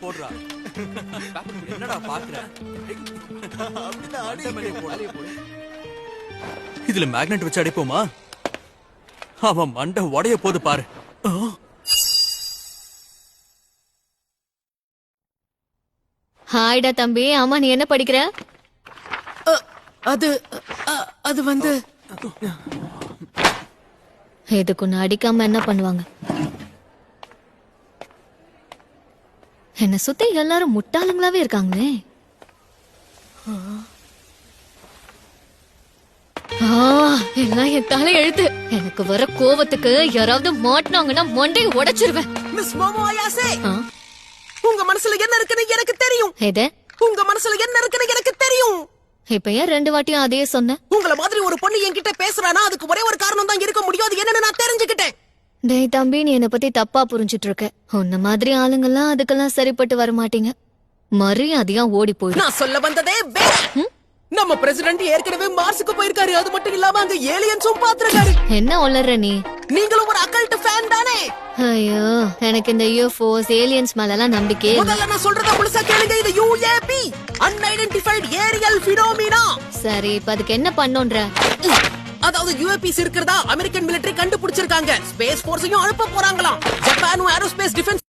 போடுறா. என்னடா பாக்குற? இதுல மேக்னெட் வச்சு அடிப்போமா? அவன் மண்டை உடைய போது பாரு. ஹாய்டா தம்பி. ஆமா, நீ என்ன படிக்கிற? அது வந்து இதுக்கு ஒண்ணு அடிக்காம என்ன பண்ணுவாங்க? என்ன சுத்தி எல்லாரும் முட்டாளுங்களாவே இருக்காங்களே. எல்லாம் என் தலை எழுத்து. எனக்கு வர கோவத்துக்கு யாராவது மாட்டினாங்கன்னா மண்டையை உடைச்சிருவேன். மிஸ் மோமோ அயாசே, உங்க மனசுல என்ன இருக்குன்னு எனக்கு தெரியும். எது? உங்க மனசுல என்ன இருக்குன்னு எனக்கு தெரியும். இப்ப ஏன் 2 வாட்டியும் அதே சொன்ன? உங்கள மாதிரி ஒரு பொண்ணு என்கிட்ட பேசுறானா அதுக்கு ஒரே ஒரு காரணம் தான் இருக்க முடியும். அது என்னன்னு நான் தெரிஞ்சுக்கிட்டேன். டேய் தம்பி, நீ என்ன பத்தி தப்பா புரிஞ்சிட்டு இருக்க. உன்ன மாதிரி ஆளுங்கெல்லாம் அதுக்கெல்லாம் சரிப்பட்டு வர மாட்டீங்க. மரியாதையா ஓடி போயிடு. நான் சொல்ல வந்ததே வேற. நம்ம பிரசிடென்ட் ஏற்கனவே மார்ஸுக்கு போயிருக்காரு. அது மட்டும் இல்லாம அங்க ஏலியன்ஸும் பாத்துருக்காரு. என்ன ஒளர்ற நீ? நீங்களும் ஒரு அக்கல்ட் ஃபேன் தானே? ஐயோ, எனக்கு இந்த UFOs ஏலியன்ஸ் மேலலாம் நம்பிக்கை இல்ல. முதல்ல நான் சொல்றத முழுசா கேளுங்க. இது UAP, அன்ஐடென்டிஃபைட் ஏரியல் பினோமினா. சரி, இப்ப அதுக்கு என்ன பண்ணோன்ற? அதாவது UAPs இருக்கிறதா அமெரிக்கன் மிலிட்டரி கண்டுபிடிச்சிருக்காங்க. ஸ்பேஸ் போர்ஸையும் அனுப்ப போறாங்களாம். ஜப்பானும் ஏரோஸ்பேஸ் டிஃபென்ஸ்